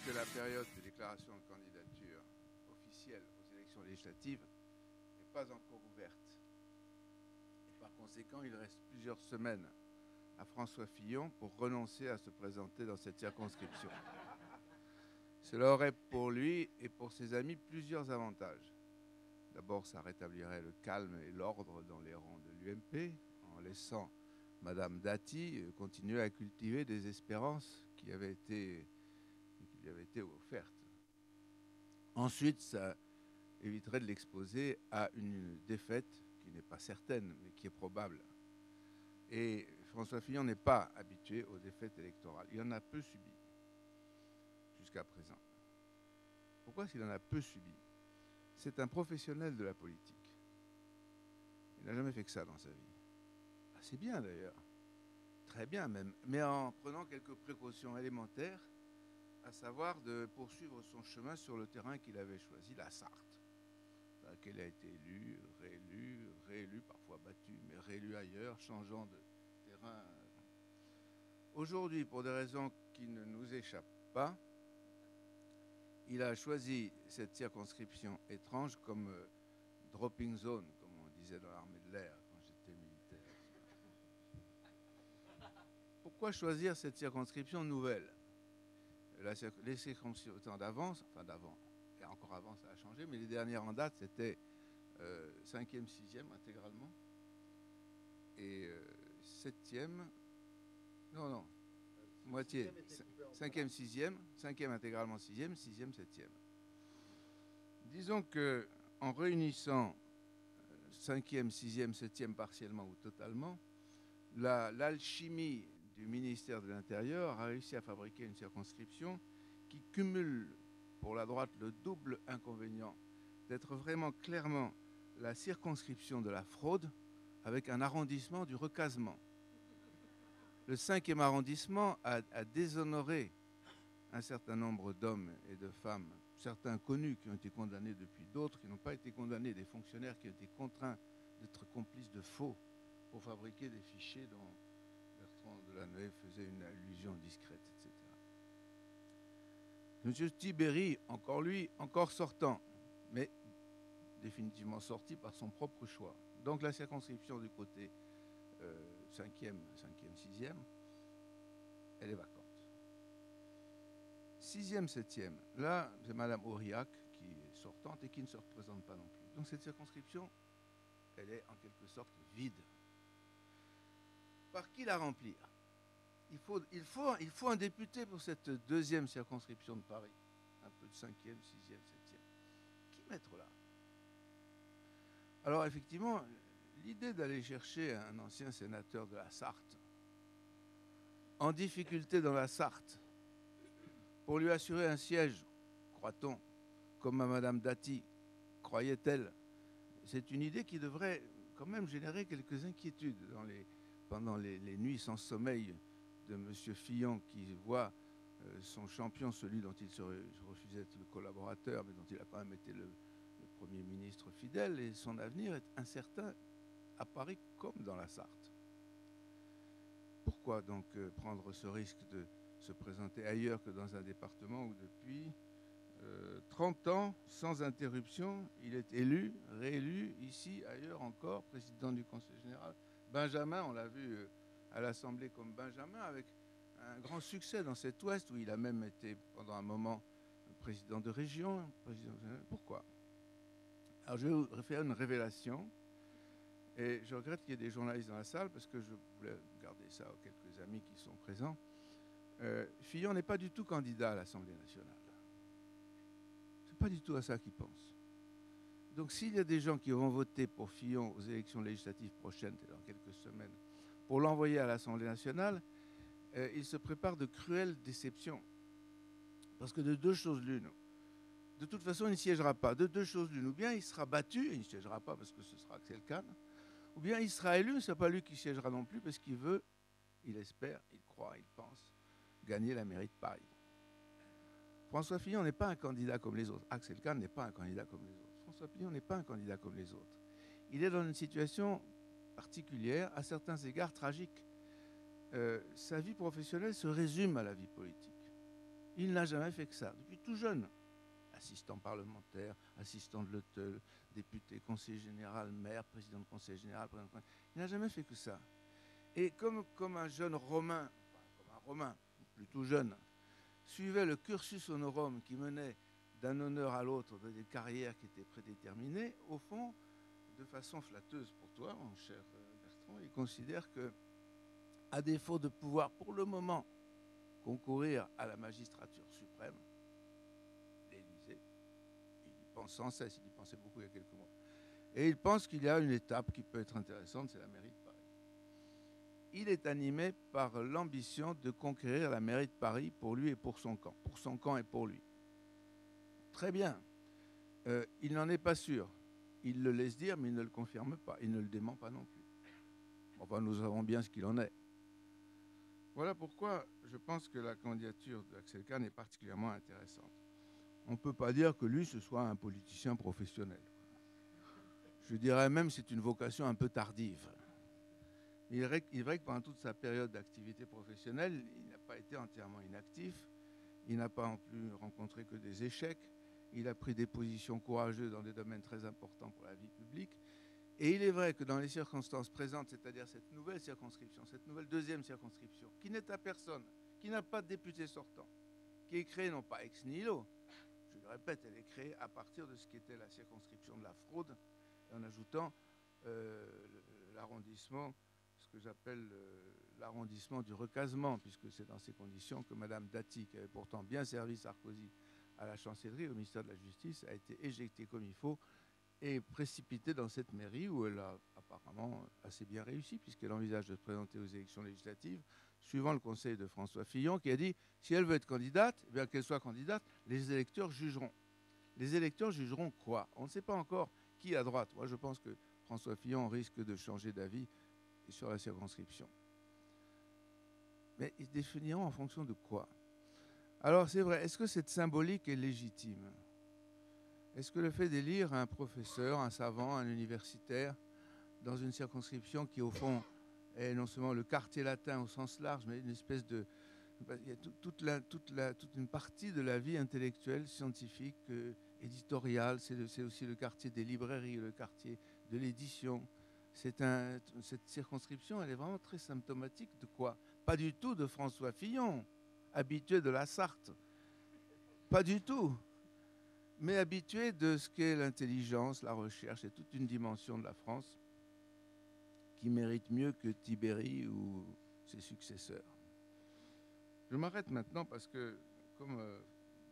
que la période de déclaration de candidature officielle aux élections législatives n'est pas encore ouverte. Et par conséquent, il reste plusieurs semaines à François Fillon pour renoncer à se présenter dans cette circonscription. Cela aurait pour lui et pour ses amis plusieurs avantages. D'abord, ça rétablirait le calme et l'ordre dans les rangs de l'UMP, en laissant Madame Dati continuer à cultiver des espérances qui lui avaient été offertes. Ensuite, ça éviterait de l'exposer à une défaite qui n'est pas certaine, mais qui est probable. Et François Fillon n'est pas habitué aux défaites électorales. Il en a peu subi jusqu'à présent. Pourquoi est-ce qu'il en a peu subi? C'est un professionnel de la politique. Il n'a jamais fait que ça dans sa vie. Assez bien d'ailleurs. Très bien même. Mais en prenant quelques précautions élémentaires, à savoir de poursuivre son chemin sur le terrain qu'il avait choisi, la Sarthe, dans laquelle il a été élu, réélu, parfois battu, mais réélu ailleurs, changeant de terrain. Aujourd'hui, pour des raisons qui ne nous échappent pas, il a choisi cette circonscription étrange comme dropping zone, comme on disait dans l'armée de l'air quand j'étais militaire. Pourquoi choisir cette circonscription nouvelle? Les circonscriptions d'avant, et encore avant ça a changé, mais les dernières en date c'était 5e, 6e intégralement, et 7e, non, moitié, 5e, 6e, 5e intégralement 6e, 6e, 7e. Disons que en réunissant 5e, 6e, 7e partiellement ou totalement, l'alchimie du ministère de l'Intérieur a réussi à fabriquer une circonscription qui cumule pour la droite le double inconvénient d'être vraiment clairement la circonscription de la fraude avec un arrondissement du recasement. Le 5e arrondissement a déshonoré un certain nombre d'hommes et de femmes, certains connus qui ont été condamnés depuis d'autres qui n'ont pas été condamnés, des fonctionnaires qui ont été contraints d'être complices de faux pour fabriquer des fichiers dont Bertrand Delanoë faisait une allusion discrète, etc. M. Tibéri, encore lui, encore sortant, mais définitivement sorti par son propre choix. Donc la circonscription du côté 5e, 6e, elle est vacante. 6e, 7e, là, c'est Mme Aurillac qui est sortante et qui ne se représente pas non plus. Donc cette circonscription, elle est en quelque sorte vide. Par qui la remplir? Il faut un député pour cette deuxième circonscription de Paris. Un peu de 5e, 6e, 7e. Qui mettre là? Alors effectivement, l'idée d'aller chercher un ancien sénateur de la Sarthe, en difficulté dans la Sarthe, pour lui assurer un siège, croit-on, comme à Madame Dati, croyait-elle, c'est une idée qui devrait quand même générer quelques inquiétudes pendant les nuits sans sommeil de M. Fillon, qui voit son champion, celui dont il se refusait d'être le collaborateur, mais dont il a quand même été le Premier ministre fidèle, et son avenir est incertain à Paris comme dans la Sarthe. Pourquoi donc prendre ce risque de se présenter ailleurs que dans un département où depuis 30 ans, sans interruption, il est élu, réélu, ici, ailleurs encore, président du Conseil général. Benjamin, on l'a vu à l'Assemblée comme Benjamin, avec un grand succès dans cet Ouest, où il a même été pendant un moment président de région. Pourquoi? Alors je vais vous faire une révélation, et je regrette qu'il y ait des journalistes dans la salle, parce que je voulais garder ça aux quelques amis qui sont présents. Fillon n'est pas du tout candidat à l'Assemblée nationale. C'est pas du tout à ça qu'il pense. Donc s'il y a des gens qui vont voter pour Fillon aux élections législatives prochaines, c'est dans quelques semaines, pour l'envoyer à l'Assemblée nationale, il se prépare de cruelles déceptions. Parce que de deux choses l'une, de toute façon il ne siégera pas. De deux choses l'une, ou bien il sera battu, et il ne siégera pas parce que ce sera Axel Kahn, ou bien il sera élu, ce n'est pas lui qui siégera non plus, parce qu'il veut, il espère, il croit, il pense, gagner la mairie de Paris. François Fillon n'est pas un candidat comme les autres. Axel Kahn n'est pas un candidat comme les autres. François Fillon n'est pas un candidat comme les autres. Il est dans une situation particulière, à certains égards tragique. Sa vie professionnelle se résume à la vie politique. Il n'a jamais fait que ça, depuis tout jeune. Assistant parlementaire, assistant de l'hôtel, député, conseiller général, maire, président de conseil général, il n'a jamais fait que ça. Et comme un jeune Romain, enfin, comme un Romain, plutôt jeune, suivait le cursus honorum qui menait d'un honneur à l'autre, dans des carrières qui étaient prédéterminées, au fond, de façon flatteuse pour toi, mon cher Bertrand, il considère que, à défaut de pouvoir, pour le moment, concourir à la magistrature suprême, l'Élysée, il y pense sans cesse, il y pensait beaucoup il y a quelques mois, et il pense qu'il y a une étape qui peut être intéressante, c'est la mairie de Paris. Il est animé par l'ambition de conquérir la mairie de Paris pour lui et pour son camp et pour lui. Très bien. Il n'en est pas sûr. Il le laisse dire, mais il ne le confirme pas. Il ne le dément pas non plus. Enfin, nous savons bien ce qu'il en est. Voilà pourquoi je pense que la candidature d'Axel Kahn est particulièrement intéressante. On ne peut pas dire que lui, ce soit un politicien professionnel. Je dirais même que c'est une vocation un peu tardive. Il est vrai que pendant toute sa période d'activité professionnelle, il n'a pas été entièrement inactif. Il n'a pas non plus rencontré que des échecs. Il a pris des positions courageuses dans des domaines très importants pour la vie publique. Et il est vrai que dans les circonstances présentes, c'est-à-dire cette nouvelle circonscription, cette nouvelle deuxième circonscription, qui n'est à personne, qui n'a pas de député sortant, qui est créée non pas ex nihilo, je le répète, elle est créée à partir de ce qui était la circonscription de la fraude, en ajoutant l'arrondissement, ce que j'appelle l'arrondissement du recasement, puisque c'est dans ces conditions que Mme Dati, qui avait pourtant bien servi Sarkozy à la chancellerie, au ministère de la Justice, a été éjectée comme il faut et précipitée dans cette mairie où elle a apparemment assez bien réussi, puisqu'elle envisage de se présenter aux élections législatives, suivant le conseil de François Fillon, qui a dit si elle veut être candidate, eh bien qu'elle soit candidate, les électeurs jugeront. Les électeurs jugeront quoi? On ne sait pas encore qui à droite. Moi, je pense que François Fillon risque de changer d'avis sur la circonscription. Mais ils définiront en fonction de quoi? Alors, c'est vrai, est-ce que cette symbolique est légitime? Est-ce que le fait d'élire un professeur, un savant, un universitaire, dans une circonscription qui, au fond, est non seulement le quartier latin au sens large, mais une espèce de... Il y a toute une partie de la vie intellectuelle, scientifique, éditoriale, c'est aussi le quartier des librairies, le quartier de l'édition. Cette circonscription, elle est vraiment très symptomatique de quoi? Pas du tout de François Fillon, habitué de la Sarthe. Pas du tout. Mais habitué de ce qu'est l'intelligence, la recherche et toute une dimension de la France qui mérite mieux que Tibéri ou ses successeurs. Je m'arrête maintenant parce que, comme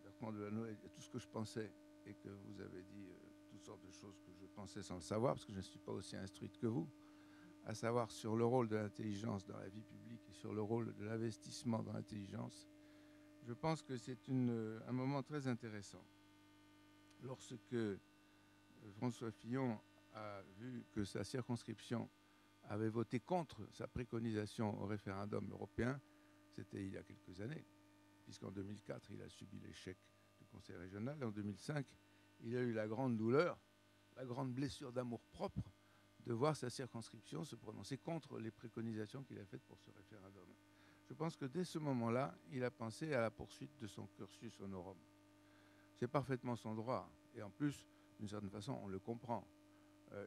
Bertrand Delano a dit tout ce que je pensais et que vous avez dit toutes sortes de choses que je pensais sans le savoir, parce que je ne suis pas aussi instruite que vous, à savoir sur le rôle de l'intelligence dans la vie publique et sur le rôle de l'investissement dans l'intelligence, je pense que c'est un moment très intéressant. Lorsque François Fillon a vu que sa circonscription avait voté contre sa préconisation au référendum européen, c'était il y a quelques années, puisqu'en 2004, il a subi l'échec du Conseil régional, et en 2005, il a eu la grande douleur, la grande blessure d'amour-propre de voir sa circonscription se prononcer contre les préconisations qu'il a faites pour ce référendum. Je pense que dès ce moment-là, il a pensé à la poursuite de son cursus honorum. C'est parfaitement son droit. Et en plus, d'une certaine façon, on le comprend.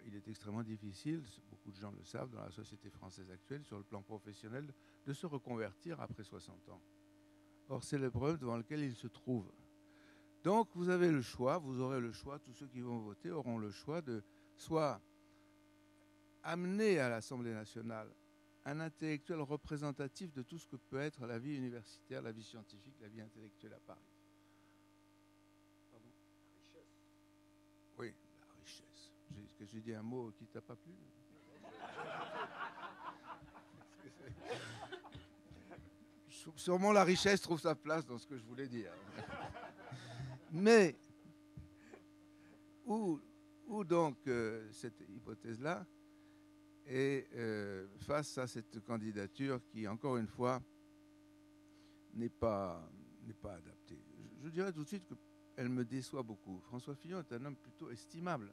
Il est extrêmement difficile, beaucoup de gens le savent, dans la société française actuelle, sur le plan professionnel, de se reconvertir après 60 ans. Or, c'est l'épreuve devant laquelle il se trouve. Donc, vous avez le choix, vous aurez le choix, tous ceux qui vont voter auront le choix de soit amener à l'Assemblée nationale un intellectuel représentatif de tout ce que peut être la vie universitaire, la vie scientifique, la vie intellectuelle à Paris. Pardon ? La richesse. Oui, la richesse. Est-ce que j'ai dit un mot qui ne t'a pas plu ? Sûrement la richesse trouve sa place dans ce que je voulais dire. Mais, où donc cette hypothèse-là est face à cette candidature qui, encore une fois, n'est pas adaptée. Je dirais tout de suite qu'elle me déçoit beaucoup. François Fillon est un homme plutôt estimable.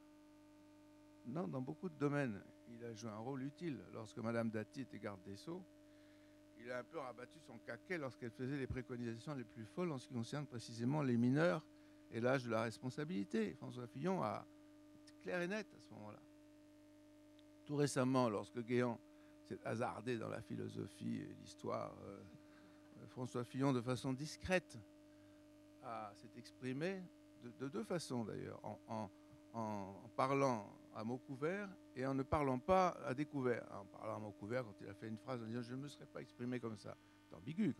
Non, dans beaucoup de domaines, il a joué un rôle utile. Lorsque Mme Dati était garde des Sceaux, il a un peu rabattu son caquet lorsqu'elle faisait les préconisations les plus folles en ce qui concerne précisément les mineurs et l'âge de la responsabilité. François Fillon a été clair et net à ce moment-là. Tout récemment, lorsque Guéant s'est hasardé dans la philosophie et l'histoire, François Fillon, de façon discrète, s'est exprimé de deux façons d'ailleurs, en parlant à mots couverts et en ne parlant pas à découvert. En parlant à mots couverts, quand il a fait une phrase en disant « je ne me serais pas exprimé comme ça », c'est ambigu.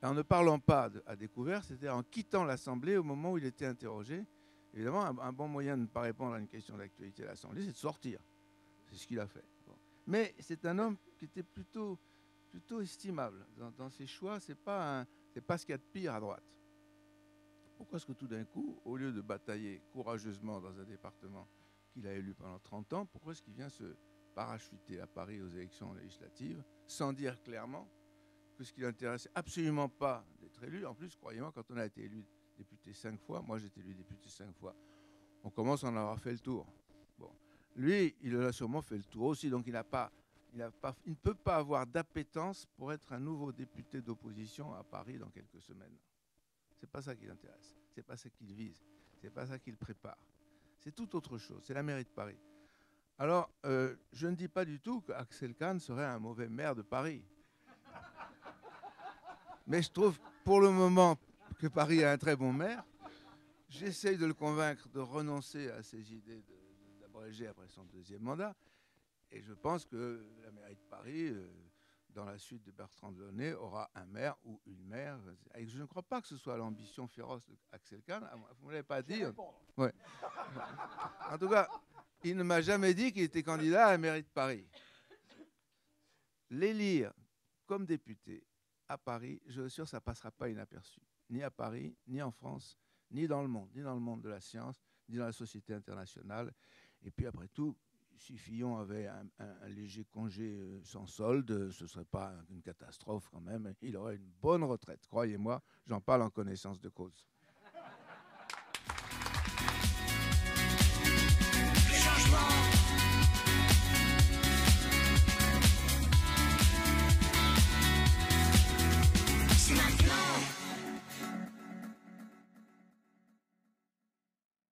Et en ne parlant pas à découvert, c'est-à-dire en quittant l'Assemblée au moment où il était interrogé. Évidemment, un bon moyen de ne pas répondre à une question d'actualité à l'Assemblée, c'est de sortir. C'est ce qu'il a fait. Bon. Mais c'est un homme qui était plutôt estimable dans ses choix. C'est pas ce qu'il y a de pire à droite. Pourquoi est-ce que tout d'un coup, au lieu de batailler courageusement dans un département qu'il a élu pendant 30 ans, pourquoi est-ce qu'il vient se parachuter à Paris aux élections législatives sans dire clairement que ce qui l'intéressait absolument pas d'être élu? En plus, croyez-moi, quand on a été élu député 5 fois, moi j'ai été élu député 5 fois, on commence à en avoir fait le tour. Bon. Lui, il a sûrement fait le tour aussi, donc il ne peut pas avoir d'appétence pour être un nouveau député d'opposition à Paris dans quelques semaines. C'est pas ça qui l'intéresse, c'est pas ça qu'il vise, c'est pas ça qu'il prépare. C'est tout autre chose, c'est la mairie de Paris. Alors, je ne dis pas du tout qu'Axel Kahn serait un mauvais maire de Paris. Mais je trouve pour le moment que Paris a un très bon maire. J'essaye de le convaincre de renoncer à ses idées d'abréger après son deuxième mandat. Et je pense que la mairie de Paris, dans la suite de Bertrand Delanoë, aura un maire ou une maire. Et je ne crois pas que ce soit l'ambition féroce d'Axel Kahn. Vous ne me l'avez pas dit. Ouais. En tout cas, il ne m'a jamais dit qu'il était candidat à la mairie de Paris. L'élire comme député à Paris, je suis sûr que ça ne passera pas inaperçu. Ni à Paris, ni en France, ni dans le monde de la science, ni dans la société internationale. Et puis après tout, si Fillon avait un léger congé sans solde, ce ne serait pas une catastrophe quand même. Il aurait une bonne retraite, croyez-moi, j'en parle en connaissance de cause.